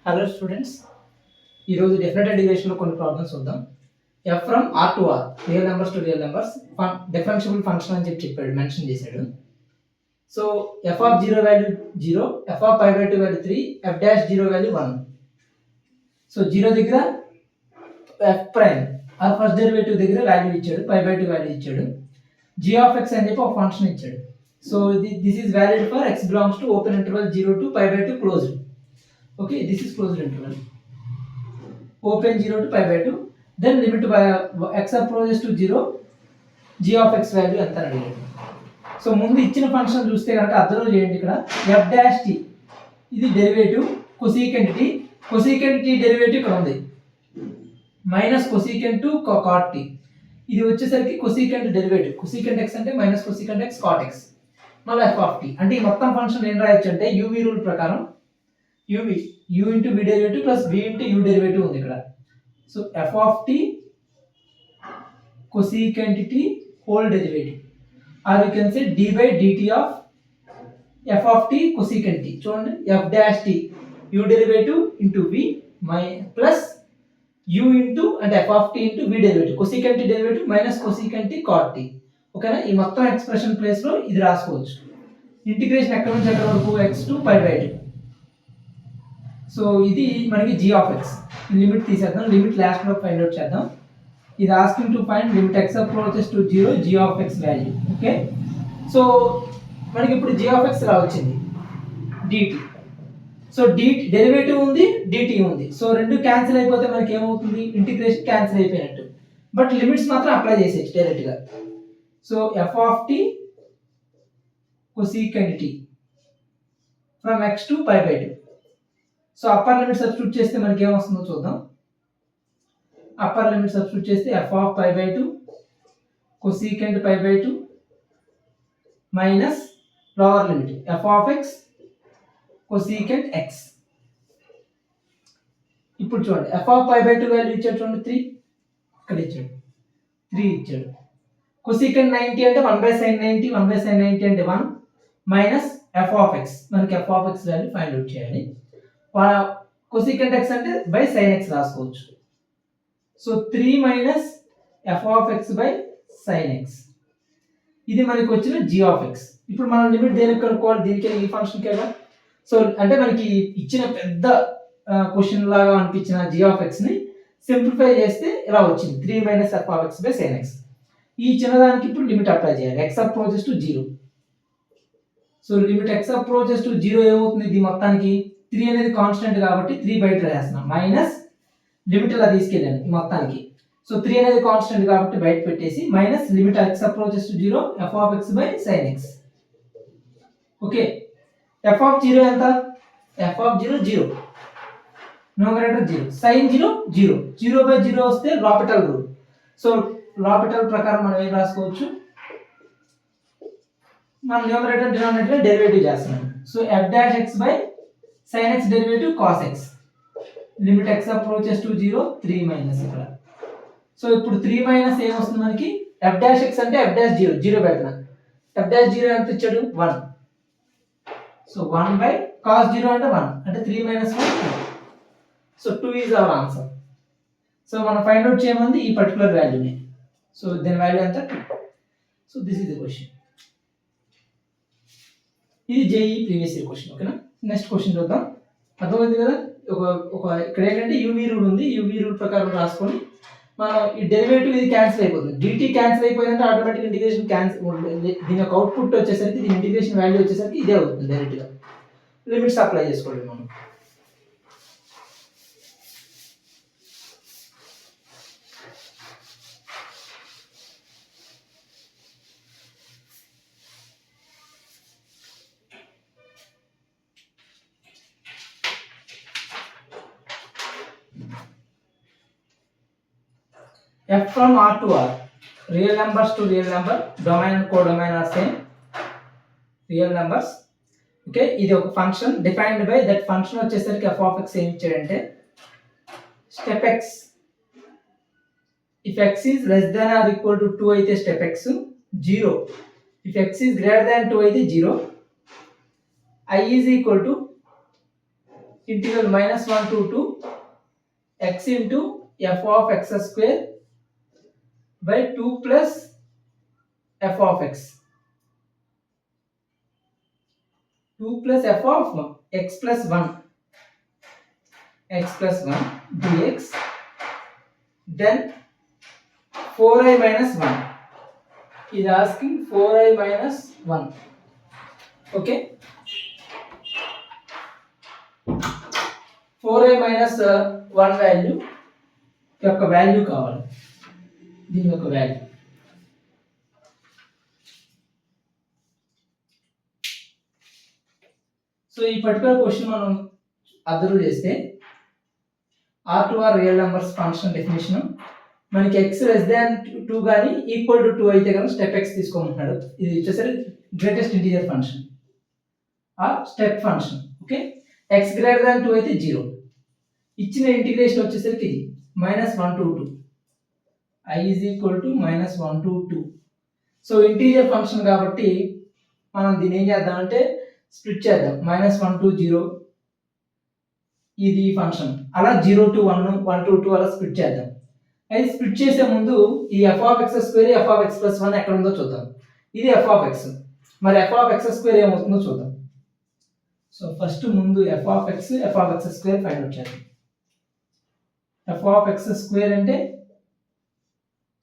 Hello students, ఈరోజు definite ఇంటిగ్రేషన్లో కొన్ని ప్రాబ్లమ్స్ చూద్దాం. F from R to R, real numbers to real numbers, differentiable function అని చెప్పాడు, మెన్షన్ చేశాడు. So F of zero value 0, F of pi by 2 value 3, F dash zero value 1. So zero దగ్గర F prime or first derivative దగ్గర value ఇచ్చాడు, pi by 2 value ఇచ్చాడు. G of X అని చెప్పి ఒక ఫంక్షన్ ఇచ్చాడు. So this is valid for x belongs to open interval 0 to pi by 2 closed. Okay, this is closed interval. Open 0 to pi by 2. Then limit by x approaches to 0. G of x value ఎంత అడిగాడు. So ముందు ఇచ్చిన function చూస్తే కనుక observe చేయండి, ఇక్కడ f dash t ఇది derivative cosecant t. Cosecant t derivative ఇక్కడ ఉంది, minus cosecant to cot t. ఇది వచ్చేసరికి కొసీకెంట్ డెరివేటివ్, కొసీకెంట్ x అంటే minus cosecant x cot x, మళ్ళీ f ఆఫ్ t. అంటే ఈ మొత్తం ఫంక్షన్ ఏం రాయొచ్చు అంటే uv రూల్ ప్రకారం uv u into v derivative plus v into u derivative ఉంది ఇక్కడ. So f of t cosecant t whole derivative, or you can say d by dt of f of t cosecant t. చూడండి, f dash t u derivative into v plus u into and f of t into v derivative, cosecant t derivative minus cosecant t cot t. ఓకేనా, ఈ మొత్తం expression place లో ఇది రాసుకోవచ్చు. Integration ఎక్కడ నుంచి ఎక్కడ వరకు, x to pi by 2. So ఇది మనకి g ఆఫ్ x. లిమిట్ తీసేద్దాం, లిమిట్ లాస్ట్ లో ఫైండ్ అవుట్ చేద్దాం. ఇది asking to find limit x approaches to 0 g of x value. Okay, so మనకి ఇప్పుడు g ఆఫ్ x లా వచ్చింది dt. సో dt డెరివేటివ్ ఉంది, dt ఉంది. సో రెండు క్యాన్సిల్ అయిపోతే మనకి ఏమవుతుంది, ఇంటిగ్రేషన్ క్యాన్సిల్ అయిపోయినట్టు. బట్ లిమిట్స్ మాత్రం అప్లై చేసేయచ్చు డైరెక్ట్ గా. So f of t cosecant t from x to pi by 2. So upper limit substitute చేస్తే మనకి ఏమొస్తుందో చూద్దాం. అప్పర్ లిమిట్ సబ్స్టిట్యూట్ చేస్తే f of pi by 2 cosecant pi by 2 minus lower limit f of x cosecant x. ఇప్పుడు చూడండి, f of pi by 2 value ఇచ్చాడు, చూడండి 3 ఇక్కడ ఇచ్చాడు, 3 ఇచ్చాడు. cosecant 90 అంటే 1 by sin 90, 1 by sin 90 అంటే 1 మైనస్ f ఆఫ్ x. మనకి f of x value find out చేయాలి. cosecant x అంటే బై sin x రాసుకోవచ్చు. So 3 minus f of x by sin x, ఇది మనకి వచ్చిన g ఆఫ్ x. ఇప్పుడు మనం లిమిట్ దేనికి కనుక్కోవాలి, దీనికి ఈ ఫంక్షన్ కేగా. సో అంటే మనకి ఇచ్చిన పెద్ద క్వశ్చన్ లాగా అనిపించిన g ఆఫ్ x ని సింప్లిఫై చేస్తే ఇలా వచ్చింది, 3 minus f of x by sin x. ఈ చిన్నదానికి ఇప్పుడు లిమిట్ అప్లై చేయాలి, x approaches to 0. So limit x approaches to 0 ఏమవుతుంది, ఇది మొత్తానికి 3 అనేది కాన్స్టెంట్ కాబట్టి 3 బయట రాస్తున్నాం, మైనస్ లిమిట్ ఇలా తీసుకెళ్ళాను ఈ మొత్తానికి. సో 3 అనేది కాన్స్టెంట్ కాబట్టి బయట పెట్టేసి minus limit x approaches to 0 f of x by sin x. Okay, f of 0 ఎంత, f of 0 0, numerator 0, sin 0 0, 0 by 0 వస్తే లాపిటల్ రూల్. సో లాపిటల్ ప్రకారం మనం ఏం రాసుకోవచ్చు, మనం న్యూమరేటర్ డినామినేటర్ డెరివేటివ్ చేస్తున్నాం. So f dash x by sin x derivative cos x, limit x approaches to 0, 3 minus ఇక్కడ. So ఇప్పుడు 3 మైనస్ ఏం వస్తుంది మనకి, f డాష్ x అంటే f డాష్ 0, 0 పెడతాను. f డాష్ 0 ఎంత ఇచ్చాడు, 1. సో 1 బై cos 0 అంటే 1, అంటే 3 minus 1, 2. So 2 is our answer. So మనం ఫైండ్ అవుట్ చేయమంది ఈ పర్టికులర్ వాల్యూని. సో దీని వాల్యూ ఎంత, 2. So this is the question. ఇది జేఈ ప్రీవియస్ ఇయర్ క్వశ్చన్. ఓకేనా, నెక్స్ట్ క్వశ్చన్ చూద్దాం. అర్థమైంది కదా, ఒక ఇక్కడ ఏంటంటే యూవీ రూల్ ఉంది, యూవీ రూల్ ప్రకారం రాసుకొని మనం ఈ డెరివేటివ్ ఇది క్యాన్సిల్ అయిపోతుంది, డిటి క్యాన్సిల్ అయిపోయిందంటే ఆటోమేటిక్ ఇంటిగ్రేషన్ క్యాన్సిల్. దీని యొక్క అవుట్పుట్ వచ్చేసరికి, దీని ఇంటిగ్రేషన్ వాల్యూ వచ్చేసరికి ఇదే అవుతుంది డైరెక్ట్గా. లిమిట్స్ అప్లై చేసుకోండి మనం. f from r to r, real numbers to real number, domain and codomain are same, real numbers. Okay, ఇది ఒక function defined by that function వచ్చేసరికి f ఆఫ్ x ఏం ఇచ్చాడంటే step x, if x is less than or equal to 2 అయితే step x 0, if x is greater than 2 అయితే 0, I is equal to integral -1 to 2 x into f of x square by 2 plus f of x. 2 plus f of x plus 1 dx, then 4i minus 1 is asking 4i minus 1. Okay, 4i minus 1 value యొక్క value కావాలి, దీని యొక్క value. So ఈ particular question మనం observe చేస్తే R to R real numbers function definition మనకి x less దాన్ 2 కానీ equal to 2 అయితే కనుక స్టెప్ x తీసుకోమంటున్నాడు. ఇది వచ్చేసరికి greatest integer function are step function. Okay, x greater than 2 అయితే 0. ఇచ్చిన ఇంటిగ్రేషన్ వచ్చేసరికి ఇది -1 to 2 I is equal to -1 to 2. So integer function కాబట్టి మనం దీన్ని ఏం చేద్దామంటే స్ప్లిట్ చేద్దాం. -1 to 0 ఇది ఫంక్షన్, అలా 0 to 1, 1 to 2 అలా స్ప్లిట్ చేద్దాం. అయితే స్ప్లిట్ చేసే ముందు ఈ f of x square f of x plus 1 ఎక్కడ ఉందో చూద్దాం. ఇది f of x, మరి f of x square ఏమవుతుందో చూద్దాం. సో ఫస్ట్ ముందు f of x square find out చేద్దాం. f of x square అంటే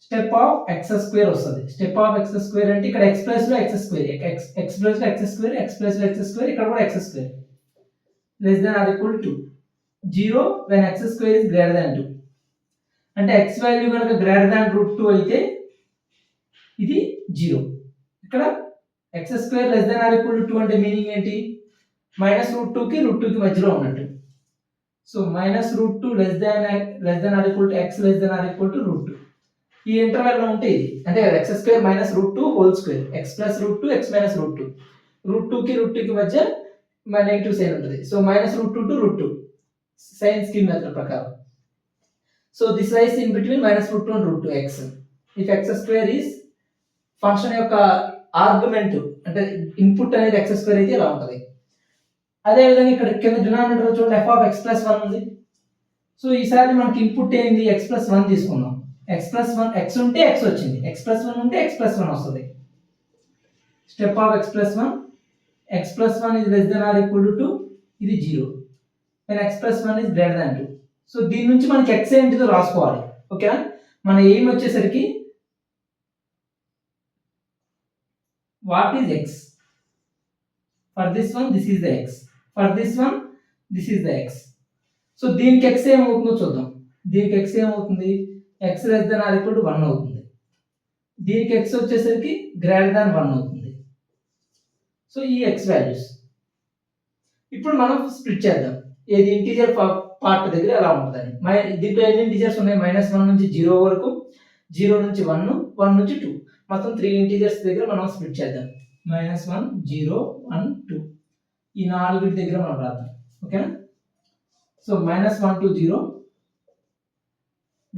స్టెప్ ఆఫ్ x square వస్తుంది. స్టెప్ ఆఫ్ x square అంటే ఇక్కడ x ప్లస్ లో x square, x ప్లస్ లో x square, x ప్లస్ లో x square, ఇక్కడ కూడా x square less than or equal to 0 when x square is greater than 2. అంటే x value కనుక greater than √2 అయితే ఇది 0. ఇక్కడ x square less than or equal to 2 అంటే మీనింగ్ ఏంటి? -√2 కి √2 కి మధ్యలో ఉన్నట్టు. So -√2 less than or equal to x less than or equal to √2. ఈ ఇంటర్వెల్ లో ఉంటే ఇది అంటే x square -√2 whole square, x plus √2 x minus √2, √2 కి √2 కి మధ్య నెగటివ్ సైన్ ఉంటుంది. So -√2 to √2 sign scheme method ప్రకారం. So this lies in between -√2 and √2x. If x square is function యొక్క ఆర్గ్యుమెంట్ అంటే ఇన్పుట్ అనేది x స్క్వేర్ అయితే ఇలా ఉంటుంది. అదే విధంగా ఇక్కడ కింద డినామినేటర్ చూడండి f of x plus 1 ఉంది. సో ఈసారి మనకి ఇన్పుట్ ఏంది? x plus 1 తీసుకున్నాం. x plus 1 x ఉంటే x వచ్చింది, x plus 1 ఉంటే x plus 1 వస్తుంది. Step of x plus 1, x plus 1 is less than or equal to 2, ఇది 0 when x plus 1 is greater than 2. So దీని నుంచి మనకి x ఏంటిదో రాసుకోవాలి. ఓకేనా? మన ఎయిమ్ వచ్చేసరికి what is x? For this one this is the x, for this one this is the x. So దీనికి x ఏమవుతుందో చూద్దాం. దీనికి x ఏమవుతుంది? x less than or equal to 1 అవుతుంది. దీనికి x వచ్చేసరికి గ్రేటర్ దాన్ 1 అవుతుంది. సో ఈ x వాల్యూస్ ఇప్పుడు మనం స్ప్లిట్ చేద్దాం. ఏది ఇంటీజర్ పార్ట్ దగ్గర ఎలా ఉంటుందని. దీంట్లో ఎన్ని ఇంటీజర్స్ ఉన్నాయి? -1 నుంచి 0 వరకు, 0 నుంచి 1, 1 నుంచి 2, మొత్తం 3 ఇంటీజర్స్ దగ్గర మనం స్ప్లిట్ చేద్దాం. -1 0 1 2 ఈ 4 దగ్గర మనం రాద్దాం. ఓకేనా? So -1 to 0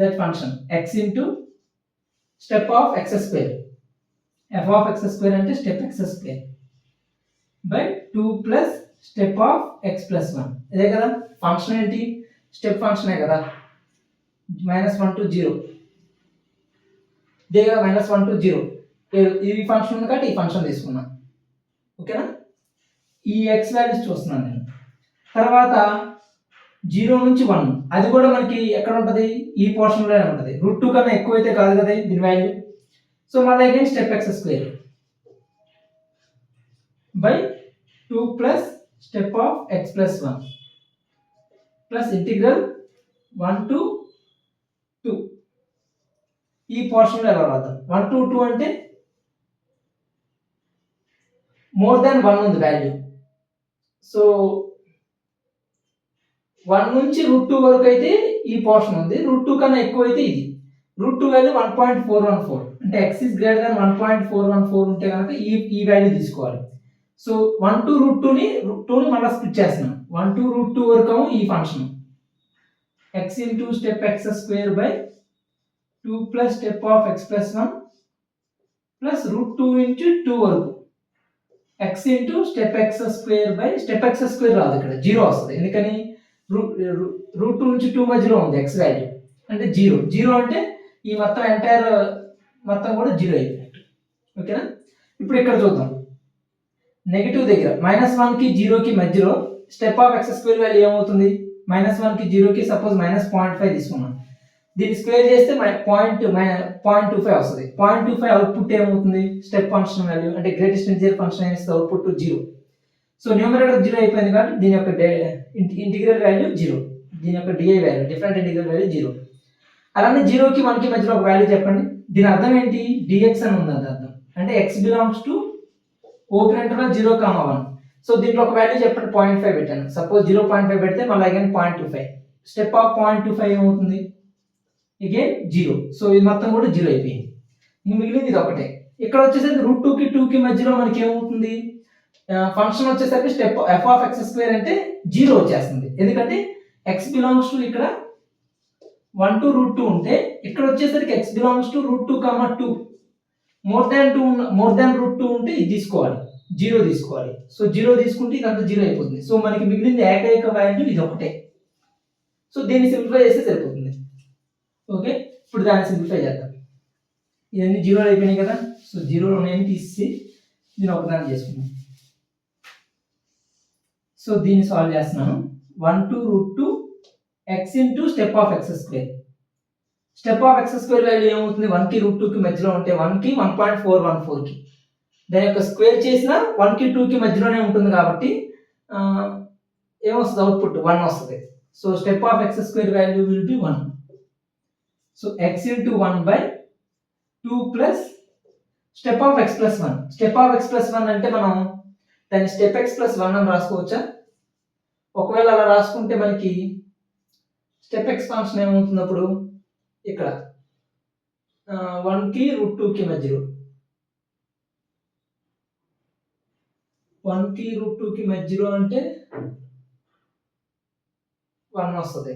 that function x into step of x square, f of x square అంటే step x square by 2 plus step of x plus 1. ఇదే కదా ఫంక్షన్ ఏంటి? స్టెప్ ఫంక్షనే కదా. -1 to 0 ఇదే కదా, -1 to 0 ఈ ఫంక్షన్ ఉంది కాబట్టి ఈ ఫంక్షన్ తీసుకున్నాను. ఓకేనా? ఈ x వాల్యూస్ చూస్తున్నాను నేను. తర్వాత 0 నుంచి 1 అది కూడా మనకి ఎక్కడ ఉంటుంది? ఈ పోర్షన్లోనే ఉంటుంది. √2 కన్నా ఎక్కువ అయితే కాదు కదా దీని వాల్యూ. సో మళ్ళీ again step x square by 2 plus step of x plus 1 plus integral 1 to 2 ఈ పోర్షన్లో ఎలా రాద్దాం? 1 to 2 అంటే మోర్ దాన్ 1 ఉంది వాల్యూ. సో 1 నుంచి √2 వరకు అయితే ఈ పోర్షన్ ఉంది, √2 కన్నా ఎక్కువ అయితే ఇది. √2 వాల్యూ 1.414 అంటే x is greater than 1.414 ఉంటే కనుక ఈ వాల్యూ తీసుకోవాలి. సో 1 to √2ని మళ్ళీ స్ప్లిట్ చేస్తున్నాం. 1 to √2 వరకు ఈ function x into step x square by 2 plus step of x plus 1 plus √2 into 2 వరకు x into step x square by step x square రాదు, ఇక్కడ 0 వస్తుంది. ఎందుకని? రూట్ 2 నుంచి 2 మధ్యలో ఉంది ఎక్స్ వాల్యూ అంటే 0 అంటే ఈ మొత్తం ఎంటైర్ మొత్తం కూడా 0 అయిపోయినట్టు. ఓకేనా? ఇప్పుడు ఇక్కడ చూద్దాం నెగిటివ్ దగ్గర -1కి 0కి మధ్యలో step of x square value ఏమవుతుంది? -1కి 0కి సపోజ్ -0.5 తీసుకున్నాం. దీన్ని స్క్వేర్ చేస్తే 0.25 వస్తుంది. 0.25 అవుట్పుట్ ఏమవుతుంది? స్టెప్ ఫంక్షన్ వాల్యూ అంటే గ్రేటెస్ట్ ఇంటిజర్ ఫంక్షన్ ఏమిస్తుంది? అవుట్పుట్ 0. సో న్యూమరేటర్ 0 అయిపోయింది కాబట్టి దీని యొక్క ఇంటిగ్రల్ వాల్యూ 0. దీని యొక్క DI value different integral value 0. అలానే 0కి 1కి మధ్యలో ఒక వాల్యూ చెప్పండి. దీని అర్థం ఏంటి? dx అని ఉంది అది అర్థం. అంటే x belongs to open interval 0, 1. So దీంట్లో ఒక వాల్యూ చెప్పండి. 0.5 పెట్టాను. సపోజ్ 0.5 పెడితే మళ్ళీ అగైన్ 0.25. స్టెప్ ఆఫ్ 0.25 ఏమవుతుంది? అగైన్ 0. సో ఇది మొత్తం కూడా 0 అయిపోయింది. ఇంక మిగిలింది ఇది ఒకటే. ఇక్కడ వచ్చేసరికి రూట్ 2కి 2కి మధ్యలో మనకి ఏమవుతుంది? ఫంక్షన్ వచ్చేసరికి step F of x square అంటే 0 వచ్చేస్తుంది. ఎందుకంటే x బిలాంగ్స్ టు ఇక్కడ 1 to రూట్ 2 ఉంటే ఇక్కడ వచ్చేసరికి x belongs to root 2, 2 more than root 2 ఉంటే ఇది తీసుకోవాలి, 0 తీసుకోవాలి. సో 0 తీసుకుంటే ఇదంతా 0 అయిపోతుంది. సో మనకి మిగిలింది ఏకైక వాల్యూ ఇది ఒకటే. సో దీన్ని సింప్లిఫై చేస్తే సరిపోతుంది. ఓకే, ఇప్పుడు దాన్ని సింప్లిఫై చేద్దాం. ఇవన్నీ 0 అయిపోయినాయి కదా. సో 0లో నేను తీసి దీన్ని ఒకదాన్ని చేసుకున్నాను. సో దీన్ని సాల్వ్ చేస్తున్నాను. 1 to root 2 x into step of x square. Step of x square value ఏమవుతుంది? 1కి రూట్ 2కి మధ్యలో ఉంటే 1కి 1.414కి దాని యొక్క స్క్వేర్ చేసిన 1కి 2కి మధ్యలోనే ఉంటుంది కాబట్టి ఏమొస్తుంది? అవుట్పుట్ 1 వస్తుంది. So step of x square value will be 1. So x into 1/2 plus step of x plus 1. Step of x plus 1 అంటే మనం దాన్ని స్టెప్ ఎక్స్ ప్లస్ 1 అని రాసుకోవచ్చా? ఒకవేళ అలా రాసుకుంటే మనకి స్టెప్ ఎక్స్ ఫంక్షన్ ఏమవుతుంది? అప్పుడు ఇక్కడ 1కి రూట్ 2కి మధ్యలో 1కి రూట్ 2కి మధ్యలో అంటే 1 వస్తుంది.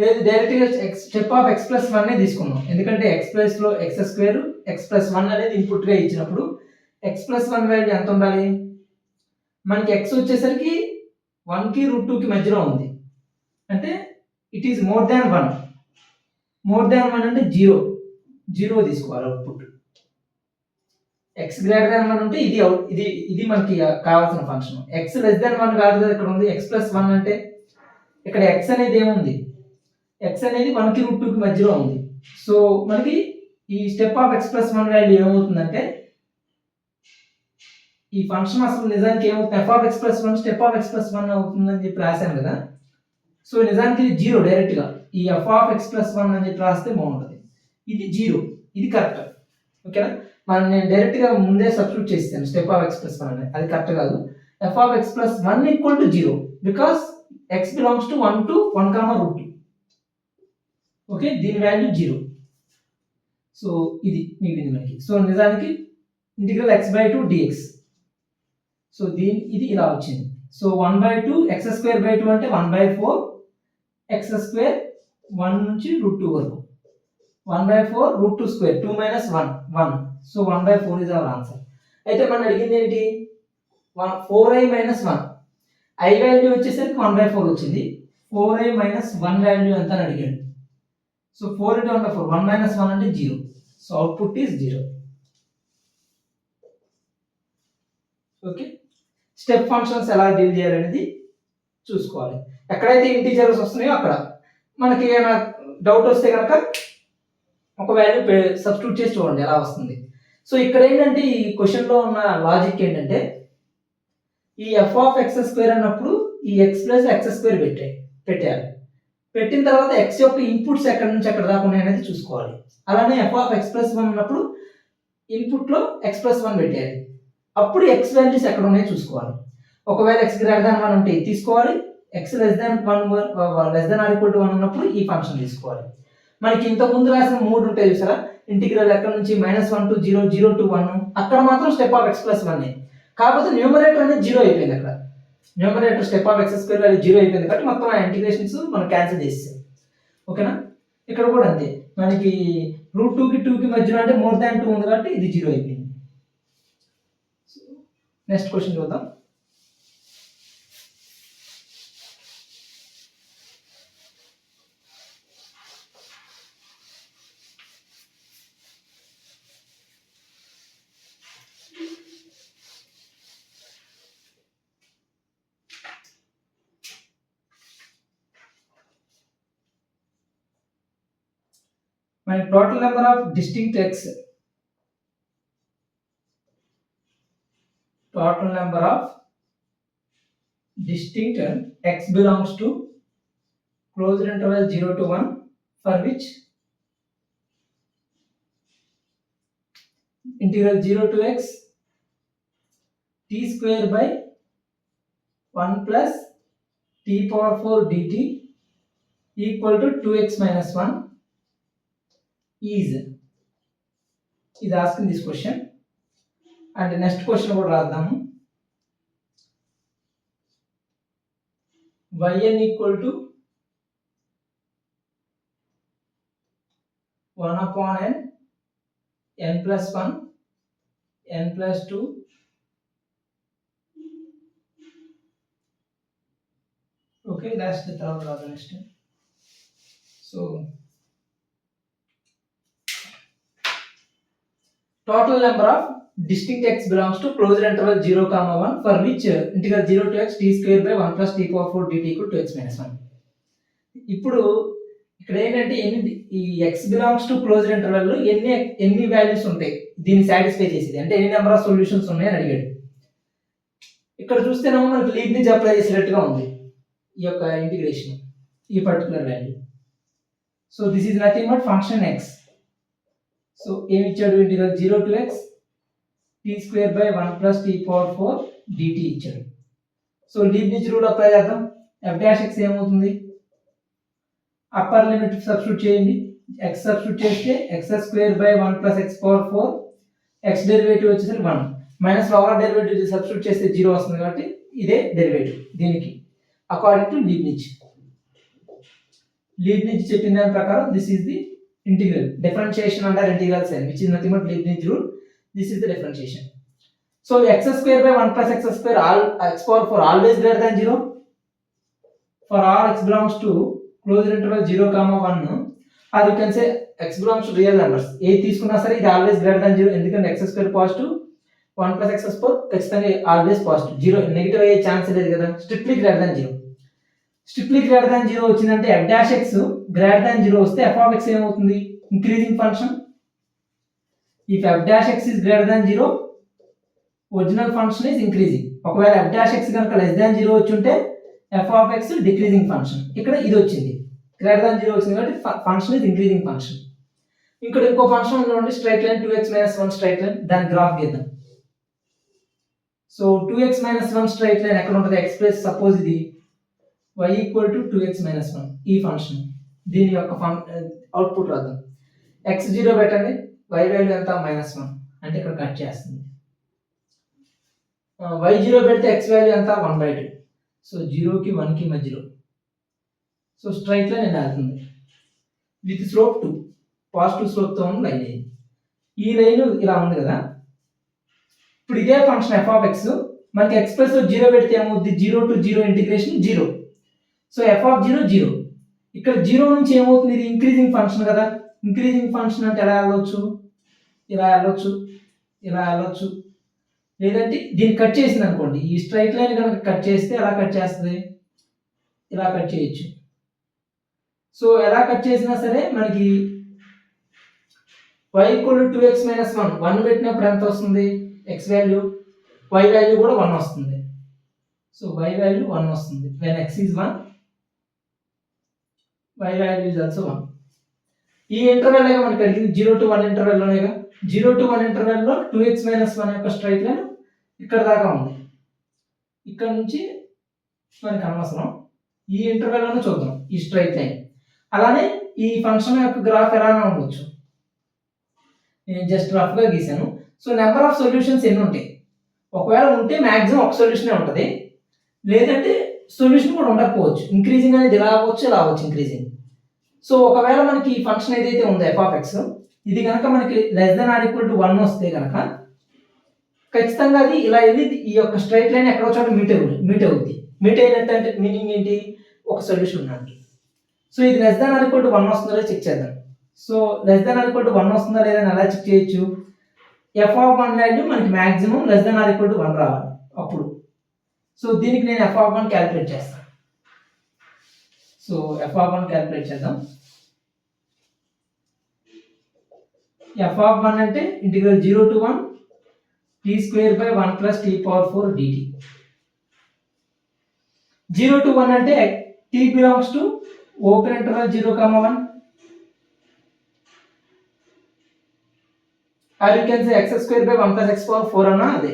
లేదు డైరెక్ట్గా స్టెప్ ఆఫ్ ఎక్స్ ప్లస్ 1 తీసుకున్నాం. ఎందుకంటే ఎక్స్ ప్లస్లో ఎక్స్ స్క్వేర్ ఎక్స్ ప్లస్ 1 అనేది ఇన్పుట్గా ఇచ్చినప్పుడు ఎక్స్ ప్లస్ 1 వాల్యూ ఎంత ఉండాలి? మనకి ఎక్స్ వచ్చేసరికి 1కి రూట్ 2కి మధ్యలో ఉంది అంటే it is more than 1. More than 1 అంటే 0 తీసుకోవాలి అవుట్పుట్. ఎక్స్ గ్రేటర్ దాన్ 1 ఉంటే ఇది మనకి కావాల్సిన ఫంక్షన్. ఎక్స్ లెస్ దాన్ 1 కాదు కదా, ఇక్కడ ఉంది ఎక్స్ ప్లస్ 1 అంటే ఇక్కడ ఎక్స్ అనేది ఏముంది? ఎక్స్ అనేది 1కి రూట్ 2కి మధ్యలో ఉంది. సో మనకి ఈ step of x plus 1 value ఏమవుతుందంటే ఈ ఫంక్షన్ అసలు నిజానికి ఏమవుతుంది? F of x plus 1 step of x plus 1 అవుతుందని చెప్పి రాశాను కదా. సో నిజానికి ఇది 0 డైరెక్ట్గా. ఈ ఎఫ్ ఆఫ్ ఎక్స్ ప్లస్ 1 అని చెప్పి రాస్తే బాగుంటుంది. ఇది 0, ఇది కరెక్ట్. ఓకేనా? నేను డైరెక్ట్గా ముందే సబ్స్టిట్యూట్ చేస్తాను స్టెప్ ఆఫ్ ఎక్స్ ప్లస్ 1 అనేది. అది కరెక్ట్ కాదు. F of x plus 1 equal to 0 because x belongs to 1 to 1, root 2. Okay, దీని వాల్యూ 0. సో ఇది మిగిలింది మనకి. సో నిజానికి ఇంటిగ్రల్ x/2 dx. సో ఇది ఇలా వచ్చింది. సో 1/2 x²/2 అంటే 1/4 x² 1 నుంచి రూట్ 2 వరకు 1/4 root 2 square 2 - 1. So 1/4 is our answer. అయితే మనం అడిగింది ఏంటి? 4i - 1. i వాల్యూ వచ్చేసరికి 1/4 వచ్చింది. 4i - 1 వాల్యూ ఎంత అని అడిగాడు. సో 4 × 1/4 1 - 1 అంటే 0. So output is 0. Okay, step functions ఎలా డీల్ చేయాలనేది చూసుకోవాలి. ఎక్కడైతే ఇంటీజర్స్ వస్తున్నాయో అక్కడ మనకి ఏమైనా డౌట్ వస్తే కనుక ఒక వాల్యూ సబ్స్టిట్యూట్ చేసి చూడండి ఎలా వస్తుంది. సో ఇక్కడ ఏంటంటే ఈ క్వశ్చన్లో ఉన్న లాజిక్ ఏంటంటే ఈ ఎఫ్ ఆఫ్ ఎక్స్ స్క్వేర్ అన్నప్పుడు ఈ ఎక్స్ ప్లస్ ఎక్స్ స్క్వేర్ పెట్టాలి. పెట్టిన తర్వాత ఎక్స్ యొక్క ఇన్పుట్స్ ఎక్కడి నుంచి ఎక్కడ దాకా ఉన్నాయి అనేది చూసుకోవాలి. అలానే ఎఫ్ ఆఫ్ ఎక్స్ ప్లస్ 1 ఉన్నప్పుడు ఇన్పుట్లో ఎక్స్ ప్లస్ 1 పెట్టాలి. అప్పుడు ఎక్స్ వాల్యూస్ ఎక్కడ ఉన్నాయో చూసుకోవాలి. ఒకవేళ ఎక్స్ గ్రేటర్ దాన్ 1 ఉంటే తీసుకోవాలి. X less than 1 less than or equal to 1 ఉన్నప్పుడు ఈ ఫంక్షన్ తీసుకోవాలి. మనకి ఇంతకు ముందు రాసిన 3 ఉంటాయి చూసారా, ఇంటిగ్రల్ ఎక్కడ నుంచి -1 to 0, 0 to 1, అక్కడ మాత్రం స్టెప్ ఆఫ్ ఎక్స్ ప్లస్ 1. కాకపోతే న్యూమరేటర్ అనేది 0 అయిపోయింది. అక్కడ numerator step of x square value 0 అయిపోయింది కాబట్టి మొత్తం ఆ ఇంటిగ్రేషన్స్ మనం క్యాన్సిల్ చేస్తాం. ఓకేనా? ఇక్కడ కూడా అంతే, మనకి రూట్ 2కి మధ్యలో అంటే మోర్ దాన్ 2 ఉంది కాబట్టి ఇది 0 అయిపోయింది. నెక్స్ట్ క్వశ్చన్ చూద్దాం. మనకి total number of distinct X, total number of distinct x belongs to closed interval 0 to 1 for which integral 0 to x t square by 1 plus t power 4 dt equal to 2x minus 1 is asking this question. And the next question కూడా రాద్దాము. yn equal to 1 upon n plus 1 n plus 2 okay, that's the third rather next. So total number of distinct x belongs to closed interval 0 comma 1 for which integral 0 to x t square by 1 plus t power 4 dt equal to x minus 1. ఇప్పుడు ఇక్కడ ఏంటంటే ఈ x belongs to closed interval లో ఎన్ని values ఉంటాయి దీన్ని satisfy చేసేది, అంటే ఎన్ని నెంబర్ ఆఫ్ సొల్యూషన్స్ ఉన్నాయని అడిగాడు. ఇక్కడ చూస్తేనేమో మనకి లీబ్నిజ్ అప్లై చేసినట్టుగా ఉంది ఈ యొక్క ఇంటిగ్రేషన్, ఈ particular value. So this is nothing but function x. So ఏమి ఇచ్చాడు, integral 0 to x t square by 1 plus t power 4 dt ఇచ్చాడు. సో లీబ్నిజ్ రూల్ అప్లై చేద్దాం. f డాష్ x ఏమవుతుంది, అప్పర్ లిమిట్ సబ్స్టిట్యూట్ చేయండి, x substitute చేస్తే x square by 1 plus x power 4, x derivative వచ్చేసరికి 1 minus lower derivative substitute చేస్తే 0 వస్తుంది, కాబట్టి ఇదే డెరివేటివ్ దీనికి అకార్డింగ్ టు లీబ్నిజ్ చెప్పిన దాని ప్రకారం this is the integral differentiation under integral sign which is nothing but Leibniz rule. This is the differentiation. So x square by 1 plus x square all x power 4 always greater than 0 for all x belongs to closed interval 0 comma 1, or you can say x belongs to real numbers. ఏ తీసుకున్నా సరే ఇది always greater than 0, ఎందుకంటే x square positive 1 plus x square ఖచ్చితంగా always positive, 0 negative అయ్యే chance లేదు కదా. Strictly greater than 0, strictly greater than 0 వచ్చిందంటే f dash x greater than 0 వస్తే f ఆఫ్ x ఏమవుతుంది, increasing function. if f dash x is greater than 0 original function is increasing. ఒకవేళ f dash x కనుక less than 0 వచ్చి ఉంటే f of x decreasing function. ఇక్కడ ఇది వచ్చింది greater than 0 వచ్చింది కాబట్టి ఫంక్షన్ ఇస్ ఇంక్రీజింగ్ ఫంక్షన్. ఇక్కడ ఇంకో ఫంక్షన్ ఉందండి straight line 2x - 1 straight line, దాని గ్రాఫ్ గీద్దాం. సో 2x - 1 స్ట్రైట్ లైన్ ఎక్కడ ఉంటుంది, x ప్లస్ సపోజ్ ఇది y ఈక్వల్ టు 2x - 1 ఈ ఫంక్షన్, దీని యొక్క అవుట్పుట్ రాద్దాం. x 0 పెట్టండి, y వాల్యూ ఎంత -1 అంటే ఇక్కడ కట్ చేస్తుంది. y 0 పెడితే x వాల్యూ ఎంత 1/2. సో 0 కి 1 కి మధ్యలో. సో స్ట్రైట్ లైన్ ఇలా వెళ్తుంది విత్ స్లోప్ 2, పాజిటివ్ స్లోప్ తో ఉన్న లైన్ ఇది. ఈ లైన్ ఇలా ఉంది కదా. ఇప్పుడు ఇదే ఫంక్షన్ f ఆఫ్ x మనకి x ప్లస్ 0 పెడితే ఏమవుద్ది, 0 to 0 integration 0. So f of 0 0. ఇక్కడ 0 నుంచి ఏమవుతుంది, ఇది ఇంక్రీజింగ్ ఫంక్షన్ కదా. ఇంక్రీజింగ్ ఫంక్షన్ అంటే ఎలా వెళ్ళొచ్చు, ఇలా వెళ్ళొచ్చు, ఇలా వెళ్ళొచ్చు, లేదంటే దీన్ని కట్ చేసింది అనుకోండి, ఈ స్ట్రైట్ లైన్ కనుక కట్ చేస్తే ఎలా కట్ చేస్తుంది, ఇలా కట్ చేయొచ్చు. సో ఎలా కట్ చేసినా సరే మనకి y ఈక్వల్ టు 2x - 1 పెట్టినప్పుడు ఎంత వస్తుంది x వాల్యూ, y వాల్యూ కూడా 1 వస్తుంది. సో y వాల్యూ 1 వస్తుంది. when x is 1 y value is also 1. ఈ ఇంటర్వెల్ ఏగా మనకి అడిగింది 0 to 1 ఇంటర్వెల్ లోనేగా. 0 to 1 ఇంటర్వెల్ లో 2x - 1 యొక్క స్ట్రైట్ లైన్ ఇక్కడ దాకా ఉంది. ఇక్కడ నుంచి మనకి అనవసరం, ఈ ఇంటర్వెల్ లోనే చూద్దాం ఈ స్ట్రైట్ లైన్. అలానే ఈ ఫంక్షన్ యొక్క గ్రాఫ్ ఎలానే ఉండొచ్చు, నేను జస్ట్ రఫ్ గా గీసాను. సో నెంబర్ ఆఫ్ సొల్యూషన్స్ ఎన్ని ఉంటాయి, ఒకవేళ ఉంటే మాక్సిమం ఒక సొల్యూషన్ ఉంటుంది, లేదంటే సొల్యూషన్ కూడా ఉండకపోవచ్చు. ఇంక్రీజింగ్ అనేది ఇలా అవ్వచ్చు, ఇలా అవ్వచ్చు ఇంక్రీజింగ్. సో ఒకవేళ మనకి ఈ ఫంక్షన్ ఏదైతే ఉందో f ఆఫ్ x ఇది కనుక మనకి less than or equal to 1 వస్తే కనుక ఖచ్చితంగా అది ఇలా వెళ్ళి ఈ యొక్క స్ట్రైట్ లైన్ ఎక్కడో చోట మీట్ అవుద్ది. మీట్ అయినట్టు అంటే మీనింగ్ ఏంటి, ఒక సొల్యూషన్ ఉన్నట్టు. సో ఇది less than or equal to 1 వస్తుందో చెక్ చేద్దాం. So less than or equal to 1 వస్తుందా లేదా అని ఎలా చెక్ చేయొచ్చు, f ఆఫ్ 1 వాల్యూ మనకి maximum less than or equal to 1 రావాలి అప్పుడు. సో దీనికి నేను f ఆఫ్ 1 క్యాలిక్యులేట్ చేస్తాను. సో f ఆఫ్ 1 క్యాలిక్యులేట్ చేద్దాం. ఎఫ్ ఆఫ్ 1 అంటే integral 0 to 1 t square by 1 plus t power 4 dt. 0 to 1 అంటే t belongs to open interval 0, 1, or you can say x square by 1 plus x power 4 అన్న అదే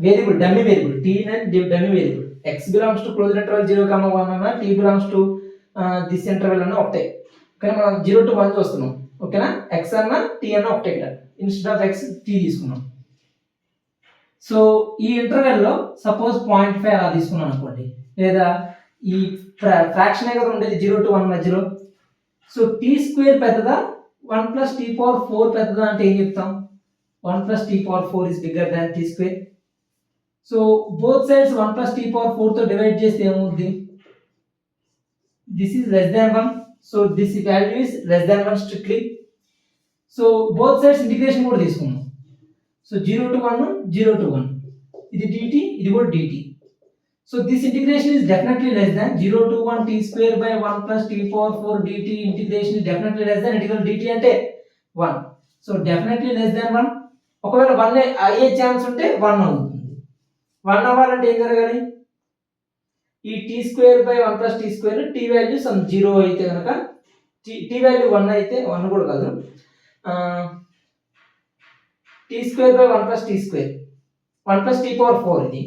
variable dummy variable t అనేది dummy variable. x belongs to closed interval 0, 1 అన్న t belongs to this interval అన్న ఒకటే. కానీ మనం 0 to 1 చూస్తున్నాం ఓకేనా. x అన్న t అన్న ఒకటే ఇక్కడ, ఇన్స్టెడ్ ఆఫ్ x t తీసుకున్నాం. సో ఈ ఇంటర్వెల్లో సపోజ్ 0.5 అలా తీసుకున్నాం అనుకోండి, లేదా ఈ ఫ్రాక్షన్ కదా ఉండేది 0 to 1 మధ్యలో. సో టీ స్క్వేర్ పెద్దదా 1 plus t power 4 పెద్దదా అంటే ఏం చెప్తాం? 1 plus t power 4 is bigger than t square. So both sides 1 plus t power 4 తో డివైడ్ చేస్తే ఏమవుద్ది? This is less than 1. So this value is less than 1 strictly. So both sides integration కూడా తీసుకుందాం. So 0 to 1, 0 to 1. ఇది dt, ఇది కూడా dt. So this integration is definitely less than 0 to 1 t square by 1 plus t power 4 dt. Integration is definitely less than integral dt అంటే 1. So definitely less than 1. ఒకవేళ 1 అయ్యే chance ఉంటే 1 అవుతుంది. 1 అవ్వాలంటే ఏం జరగాలి? ఈ t square by 1 plus t square t value some 0 అయితే కనుక t వాల్యూ 1 అయితే 1 కూడా కాదు, t square by 1 plus t square 1 plus t power 4 ఇది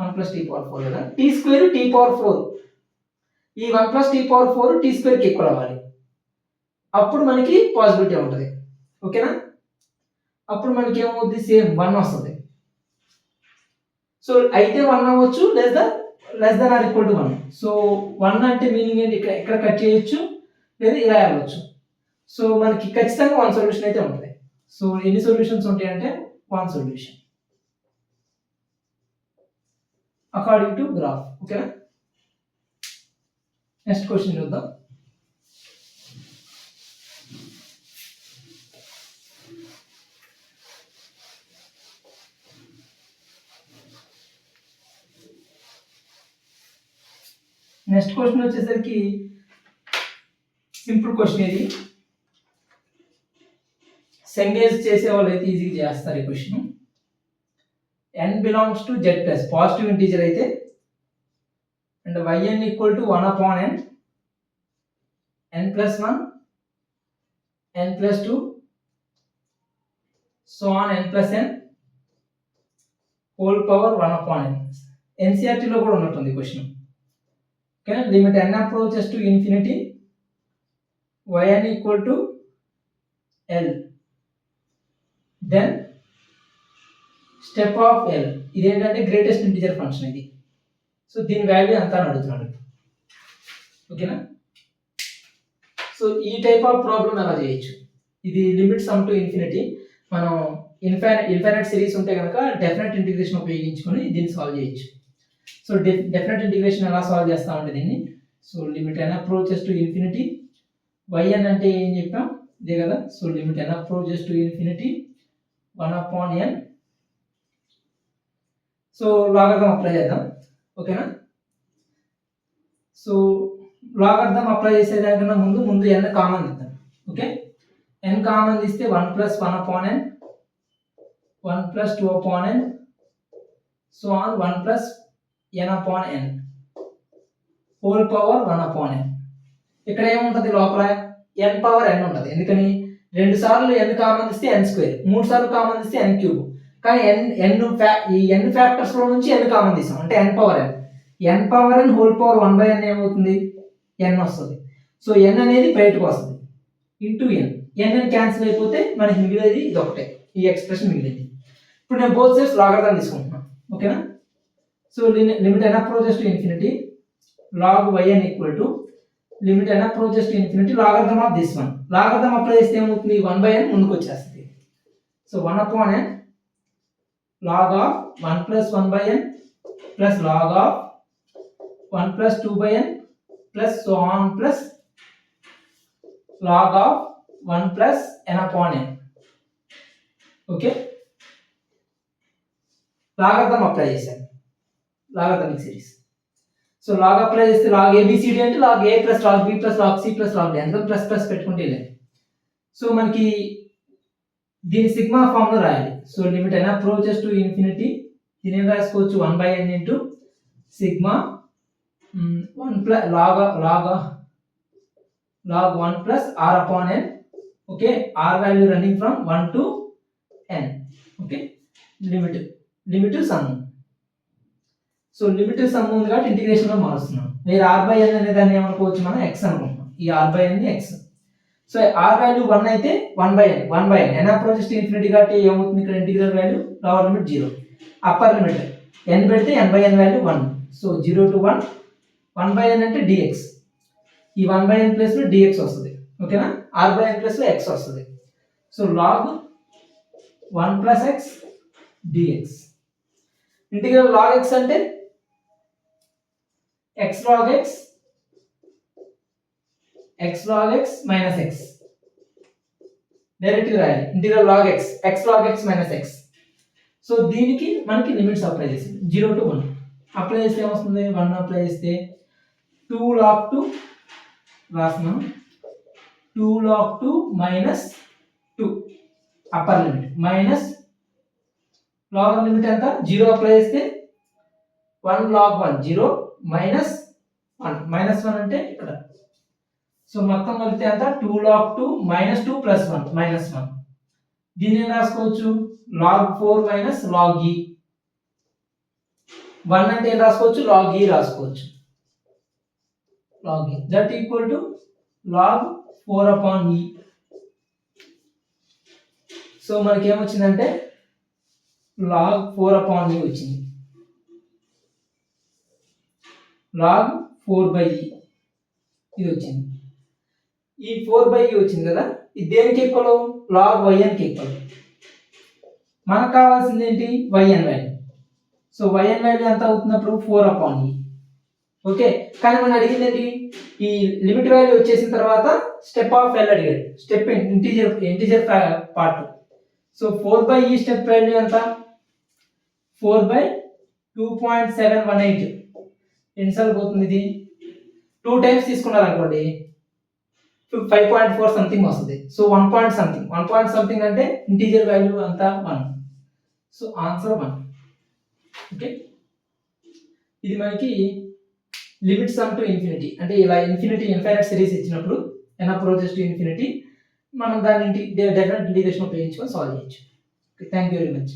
1 plus t power 4 కదా, t square t power 4 ఈ 1 plus t power 4 t square కి equal అవ్వాలి. అప్పుడు మనకి పాసిబిలిటీ ఉంటుంది ఓకేనా. అప్పుడు మనకి ఏమవుద్ది? సేమ్ 1 వస్తుంది. సో అయితే 1 అవ్వచ్చు, less than or equal to 1. So 1 అంటే మీనింగ్ ఏంటి? ఇక్కడ కట్ చేయొచ్చు, లేదా ఇలా అవ్వచ్చు. సో మనకి ఖచ్చితంగా 1 సొల్యూషన్ అయితే ఉంటుంది. సో ఎన్ని సొల్యూషన్స్ ఉంటాయి అంటే 1 సొల్యూషన్ అకార్డింగ్ టు గ్రాఫ్ ఓకేనా. నెక్స్ట్ క్వశ్చన్ చూద్దాం. నెక్స్ట్ క్వశ్చన్ వచ్చేసరికి సింపుల్ క్వశ్చన్. ఇది సెంగేజ్ చేసే వాళ్ళు అయితే ఈజీగా చేస్తారు ఈ question. n belongs to z plus positive integer అయితే and yn equal to 1 upon n, n plus 1, n plus 2, so on n plus n whole power 1 upon n. NCERT లో కూడా ఉన్నట్టుంది question. Okay, limit n approaches to infinity, yn equal to l, then step of l. ఇదేంటంటే greatest integer function ఇది. So దీని value ఎంత అని అడుగుతున్నాడు ఓకేనా. సో ఈ టైప్ ఆఫ్ ప్రాబ్లం ఎలా చేయొచ్చు? ఇది లిమిట్ సమ్ టు ఇన్ఫినిటీ. మనం ఇన్ఫైనైట్ సిరీస్ ఉంటే కనుక డెఫినెట్ ఇంటిగ్రేషన్ ఉపయోగించుకొని దీన్ని సాల్వ్ చేయొచ్చు. సో డెఫినెట్ ఇంటిగ్రేషన్ ఎలా సాల్వ్ చేస్తామంటే దీన్ని, so limit n approaches to infinity, yn అంటే ఏం చెప్పాం ఇదే కదా. So limit n approaches to infinity 1 upon n. So logarithm apply చేద్దాం ఓకేనా. సో లాగరిథం అప్లై చేసేదానికన్నా ముందు n కామన్ ఇద్దాం ఓకే. n కామన్ తీస్తే 1 plus 1 upon n, 1 plus 2 upon n, so on 1 plus n upon n whole power 1 upon n. ఇక్కడ ఏముంటుంది? లోపల n power n ఉంటుంది. ఎందుకని? 2 సార్లు n కామన్ తీస్తే n స్క్వేర్, 3 సార్లు కామన్ తీస్తే n క్యూబ్. కానీ ఈ n ఫ్యాక్టర్స్ లో నుంచి n కామన్ తీసాం అంటే n power n whole power 1/n ఏమవుతుంది? n వస్తుంది. సో n అనేది బయటకు వస్తుంది ఇంటూ n క్యాన్సిల్ అయిపోతే మనకి మిగిలేది ఇది ఒకటే, ఈ ఎక్స్ప్రెషన్ మిగిలింది. ఇప్పుడు నేను బోత్ సైడ్స్ లాగరిథం తీసుకుంటున్నాను ఓకేనా. So limit n approaches to infinity log yn equal to limit n approaches to infinity logarithm of this one. Logarithm apply చేస్తే ఏమవుతుంది? 1/n ముందుకు వచ్చేస్తుంది. So 1 upon n log of 1 plus 1/n plus log of 1 plus 2/n plus so on plus log of 1 plus n upon n okay. Logarithm apply చేశాను, logarithmic series. So log apply చేస్తే log A B C D అంటే log A plus log B plus log C plus log D, అందులో plus plus పెట్టుకుంటే వెళ్ళాలి. So మనకి దీని sigma form లో రాయాలి. So limit n approaches to infinity, దీని ఏం రాసుకోవచ్చు 1/n into sigma 1 plus log 1 plus r upon n. Okay, r value running from 1 to n. Okay, limit to sum. So limit some ఉంది కాబట్టి integration లో మారుస్తున్నాం. వేరే r/n అనే దాన్ని ఏమనుకోవచ్చు మనం x అనుకుంటున్నాం. ఈ r/n ని x. సో r వాల్యూ 1 అయితే 1/n n approaches to infinity కాబట్టి ఏమవుతుంది ఇక్కడ integral value lower limit 0, upper limit n పెడితే n/n value 1. So 0 to 1 1/n అంటే dx. ఈ 1/n ప్లస్ లో dx వస్తుంది. ఓకేనా, r/n ప్లస్ లో x వస్తుంది. So log 1 plus x dx. Integral log x అంటే x log x minus x. Direct గా రాయాలి integral log x log x minus x. So దీనికి మనకి లిమిట్స్ అప్లై చేసి 0 to 1 అప్లై చేస్తే ఏమొస్తుంది, 1 అప్లై చేస్తే 2 log 2 రాస్తున్నాం, 2 log 2 minus 2 upper limit minus lower limit ఎంత 0 అప్లై చేస్తే 1 log 1 0 మైనస్ 1 అంటే ఇక్కడ. సో మొత్తం కలిపితే ఎంత 2 log 2 minus 2 plus 1 minus 1. దీన్ని రాసుకోవచ్చు log 4 minus log e. 1 అంటే ఏం రాసుకోవచ్చు log e రాసుకోవచ్చు. log e that equal to log 4 upon e. So మనకి ఏమొచ్చిందంటే log 4 upon e వచ్చింది. log 4/e ఇది వచ్చింది. ఈ 4/e వచ్చింది కదా, ఇది దేనికి ఈక్వల్, log yn కి ఈక్వల్. మనకు కావాల్సింది ఏంటి yn value. So yn value ఎంత అవుతున్నప్పుడు 4 upon e. ఓకే, కానీ మనం అడిగింది ఏంటి, ఈ లిమిట్ వాల్యూ వచ్చేసిన తర్వాత స్టెప్ ఆఫ్ ఎల్ అడిగాడు, step integer part. So 4/e step value ఎంత 4/2.718. ఎన్నిసార్లు పోతుంది ఇది, 2 టైమ్స్ తీసుకున్నారు అనుకోండి 5.4 సంథింగ్ వస్తుంది. సో 1 పాయింట్ సంథింగ్ అంటే ఇంటీజర్ వాల్యూ అంతా 1. So answer 1. ఓకే, ఇది మనకి లిమిట్ సమ్ టు ఇన్ఫినిటీ, అంటే ఇలా ఇన్ఫైనైట్ సిరీస్ ఇచ్చినప్పుడు n అప్రోచెస్ టు ఇన్ఫినిటీ మనం దాన్ని డెఫినెట్ ఇంటిగ్రేషన్ ఉపయోగించుకొని సాల్వ్ చేయొచ్చు. Thank you very much.